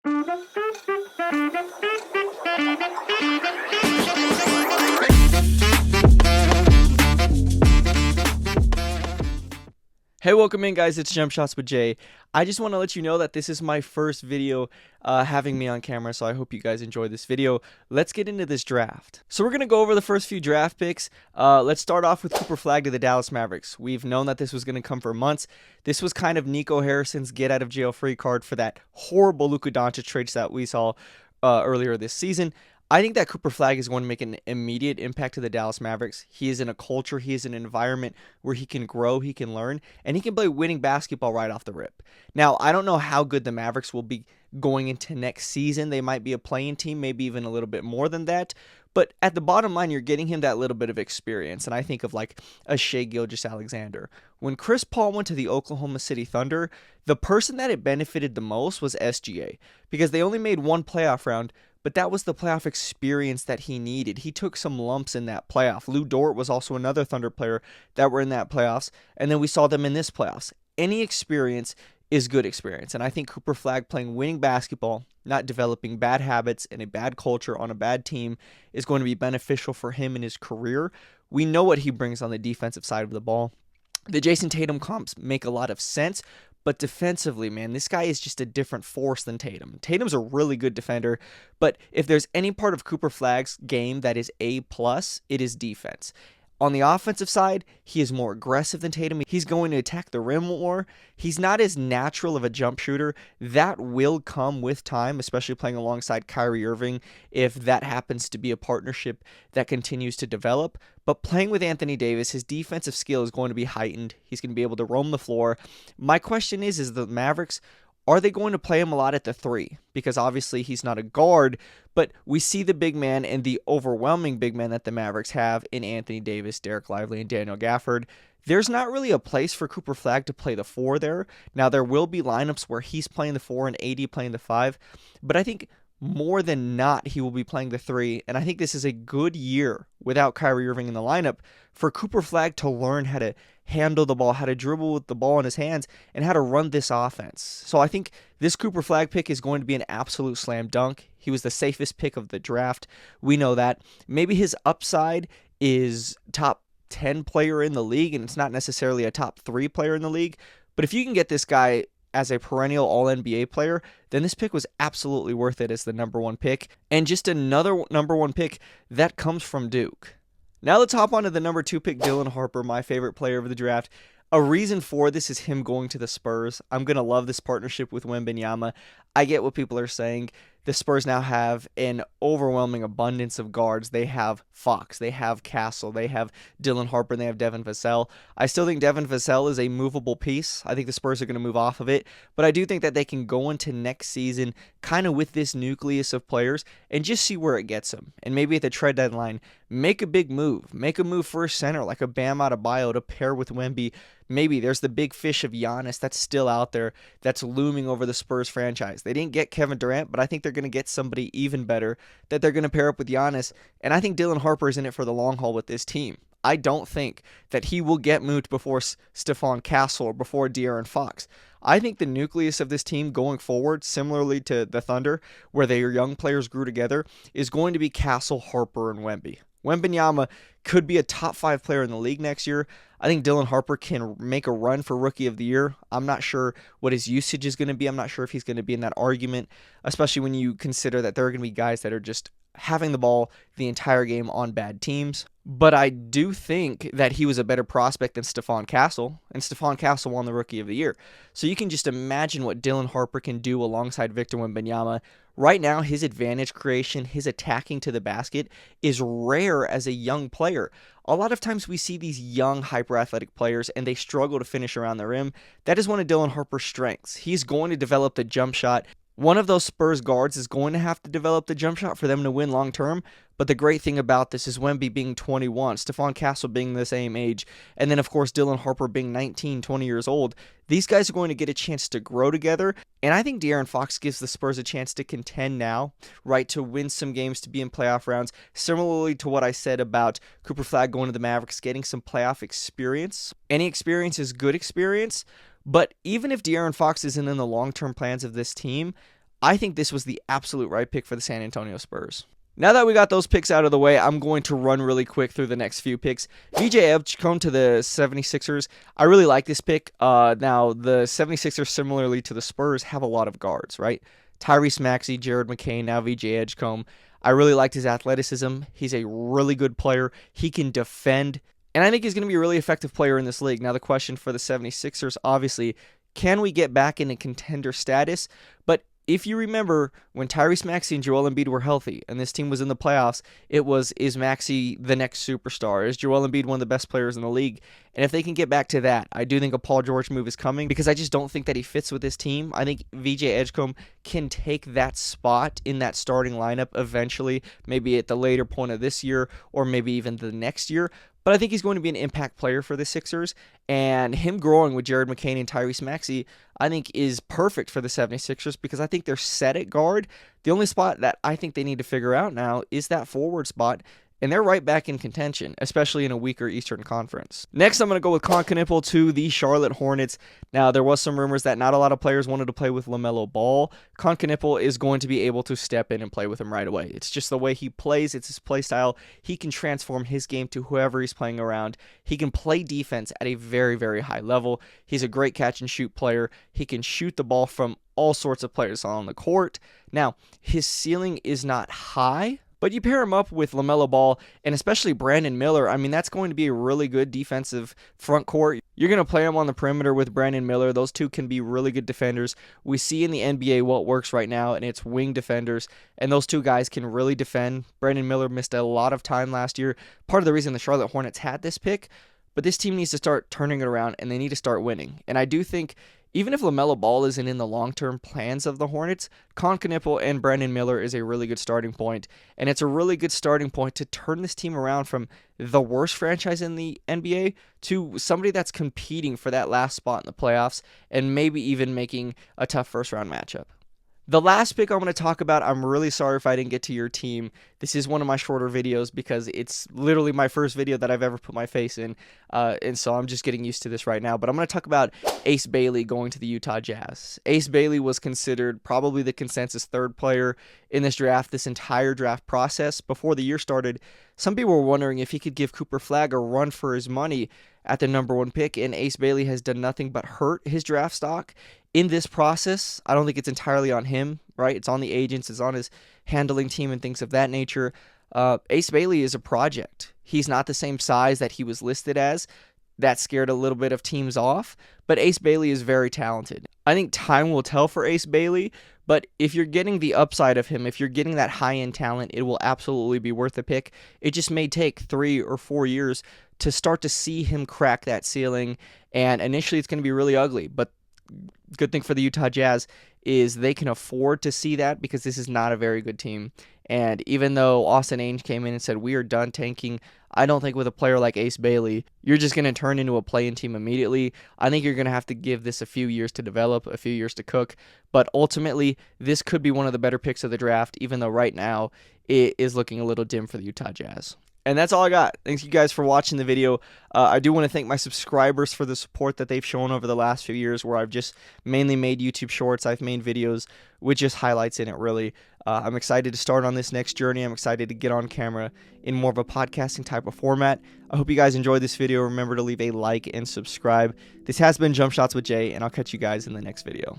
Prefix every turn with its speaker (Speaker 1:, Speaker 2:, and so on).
Speaker 1: Hey, welcome in, guys. It's Jump Shots with Jay. I just want to let you know that this is my first video having me on camera, so I hope you guys enjoy this video. Let's get into this draft. So we're going to go over the first few draft picks. Let's start off with Cooper Flagg to the Dallas Mavericks. We've known that this was going to come for months. This was kind of Nico Harrison's get-out-of-jail-free card for that horrible Luka Doncic trades that we saw earlier this season. I think that Cooper Flagg is going to make an immediate impact to the Dallas Mavericks. He is in a culture, he is in an environment where he can grow, he can learn, and he can play winning basketball right off the rip. Now, I don't know how good the Mavericks will be going into next season. They might be a playing team, maybe even a little bit more than that. But at the bottom line, you're getting him that little bit of experience. And I think of like a Shai Gilgeous-Alexander. When Chris Paul went to the Oklahoma City Thunder, the person that it benefited the most was SGA, because they only made one playoff round, but that was the playoff experience that he needed. He took some lumps in that playoff. Lou Dort was also another Thunder player that were in that playoffs, and then we saw them in this playoffs. Any experience is good experience, and I think Cooper Flagg playing winning basketball, not developing bad habits and a bad culture on a bad team, is going to be beneficial for him in his career. We know what he brings on the defensive side of the ball. The Jason Tatum comps make a lot of sense, but defensively, man, this guy is just a different force than Tatum. Tatum's a really good defender, but if there's any part of Cooper Flagg's game that is A+, it is defense. On the offensive side, he is more aggressive than Tatum. He's going to attack the rim more. He's not as natural of a jump shooter. That will come with time, especially playing alongside Kyrie Irving, if that happens to be a partnership that continues to develop. But playing with Anthony Davis, his defensive skill is going to be heightened. He's going to be able to roam the floor. My question is the Mavericks, are they going to play him a lot at the 3? Because obviously he's not a guard, but we see the big man and the overwhelming big man that the Mavericks have in Anthony Davis, Derek Lively, and Daniel Gafford. There's not really a place for Cooper Flagg to play the 4 there. Now, there will be lineups where he's playing the 4 and AD playing the 5, but I think more than not, he will be playing the 3, and I think this is a good year without Kyrie Irving in the lineup for Cooper Flagg to learn how to handle the ball, how to dribble with the ball in his hands, and how to run this offense. So I think this Cooper Flagg pick is going to be an absolute slam dunk. He was the safest pick of the draft. We know that. Maybe his upside is top 10 player in the league, and it's not necessarily a top 3 player in the league, but if you can get this guy as a perennial All-NBA player, then this pick was absolutely worth it as the number 1 pick, and just another number 1 pick that comes from Duke. Now let's hop on to the number 2 pick, Dylan Harper, my favorite player of the draft. A reason for this is him going to the Spurs. I'm going to love this partnership with Wembanyama. I get what people are saying. The Spurs now have an overwhelming abundance of guards. They have Fox, they have Castle, they have Dylan Harper, and they have Devin Vassell. I still think Devin Vassell is a movable piece. I think the Spurs are going to move off of it, but I do think that they can go into next season kind of with this nucleus of players and just see where it gets them. And maybe at the trade deadline, make a big move. Make a move for a center like a Bam Adebayo to pair with Wemby. Maybe there's the big fish of Giannis that's still out there that's looming over the Spurs franchise. They didn't get Kevin Durant, but I think they're going to get somebody even better that they're going to pair up with Giannis. And I think Dylan Harper is in it for the long haul with this team. I don't think that he will get moved before Stephon Castle or before De'Aaron Fox. I think the nucleus of this team going forward, similarly to the Thunder, where their young players grew together, is going to be Castle, Harper, and Wemby. Wembanyama could be a top 5 player in the league next year. I think Dylan Harper can make a run for Rookie of the Year. I'm not sure what his usage is going to be. I'm not sure if he's going to be in that argument, especially when you consider that there are going to be guys that are just having the ball the entire game on bad teams. But I do think that he was a better prospect than Stephon Castle, and Stephon Castle won the Rookie of the Year. So you can just imagine what Dylan Harper can do alongside Victor Wembanyama. Right now, his advantage creation, his attacking to the basket is rare as a young player. A lot of times we see these young, hyper-athletic players, and they struggle to finish around the rim. That is one of Dylan Harper's strengths. He's going to develop the jump shot. One of those Spurs guards is going to have to develop the jump shot for them to win long term, but the great thing about this is Wemby being 21, Stephon Castle being the same age, and then of course Dylan Harper being 19, 20 years old. These guys are going to get a chance to grow together, and I think De'Aaron Fox gives the Spurs a chance to contend now, right, to win some games, to be in playoff rounds, similarly to what I said about Cooper Flagg going to the Mavericks, getting some playoff experience. Any experience is good experience. But even if De'Aaron Fox isn't in the long-term plans of this team, I think this was the absolute right pick for the San Antonio Spurs. Now that we got those picks out of the way, I'm going to run really quick through the next few picks. VJ Edgecombe to the 76ers. I really like this pick. Now, the 76ers, similarly to the Spurs, have a lot of guards, right? Tyrese Maxey, Jared McCain, now VJ Edgecombe. I really liked his athleticism. He's a really good player. He can defend. And I think he's going to be a really effective player in this league. Now, the question for the 76ers, obviously, can we get back into contender status? But if you remember, when Tyrese Maxey and Joel Embiid were healthy and this team was in the playoffs, it was, is Maxey the next superstar? Is Joel Embiid one of the best players in the league? And if they can get back to that, I do think a Paul George move is coming because I just don't think that he fits with this team. I think VJ Edgecombe can take that spot in that starting lineup eventually, maybe at the later point of this year or maybe even the next year. But I think he's going to be an impact player for the Sixers, and him growing with Jared McCain and Tyrese Maxey, I think is perfect for the 76ers because I think they're set at guard. The only spot that I think they need to figure out now is that forward spot, and they're right back in contention, especially in a weaker Eastern Conference. Next, I'm going to go with Concaniple to the Charlotte Hornets. Now, there was some rumors that not a lot of players wanted to play with LaMelo Ball. Concaniple is going to be able to step in and play with him right away. It's just the way he plays. It's his play style. He can transform his game to whoever he's playing around. He can play defense at a very, very high level. He's a great catch-and-shoot player. He can shoot the ball from all sorts of players on the court. Now, his ceiling is not high, but you pair him up with LaMelo Ball and especially Brandon Miller, I mean, that's going to be a really good defensive front court. You're going to play him on the perimeter with Brandon Miller. Those two can be really good defenders. We see in the NBA what works right now, and it's wing defenders, and those two guys can really defend. Brandon Miller missed a lot of time last year. Part of the reason the Charlotte Hornets had this pick, but this team needs to start turning it around, and they need to start winning. And I do think even if LaMelo Ball isn't in the long-term plans of the Hornets, Concaniple and Brandon Miller is a really good starting point, and it's a really good starting point to turn this team around from the worst franchise in the NBA to somebody that's competing for that last spot in the playoffs and maybe even making a tough first-round matchup. The last pick I'm going to talk about, I'm really sorry if I didn't get to your team. This is one of my shorter videos because it's literally my first video that I've ever put my face in, and so I'm just getting used to this right now. But I'm going to talk about Ace Bailey going to the Utah Jazz. Ace Bailey was considered probably the consensus third player in this draft, this entire draft process. Before the year started, some people were wondering if he could give Cooper Flagg a run for his money at the #1 pick, and Ace Bailey has done nothing but hurt his draft stock in this process. I don't think it's entirely on him, right? It's on the agents, it's on his handling team and things of that nature. Ace Bailey is a project. He's not the same size that he was listed as. That scared a little bit of teams off, but Ace Bailey is very talented. I think time will tell for Ace Bailey, but if you're getting the upside of him, if you're getting that high-end talent, it will absolutely be worth the pick. It just may take 3 or 4 years to start to see him crack that ceiling, and initially it's going to be really ugly, but good thing for the Utah Jazz is they can afford to see that because this is not a very good team. And even though Austin Ainge came in and said, we are done tanking, I don't think with a player like Ace Bailey, you're just going to turn into a play-in team immediately. I think you're going to have to give this a few years to develop, a few years to cook. But ultimately, this could be one of the better picks of the draft, even though right now it is looking a little dim for the Utah Jazz. And that's all I got. Thanks you guys for watching the video. I do want to thank my subscribers for the support that they've shown over the last few years where I've just mainly made YouTube shorts. I've made videos with just highlights in it, really. I'm excited to start on this next journey. I'm excited to get on camera in more of a podcasting type of format. I hope you guys enjoyed this video. Remember to leave a like and subscribe. This has been Jump Shots with Jay, and I'll catch you guys in the next video.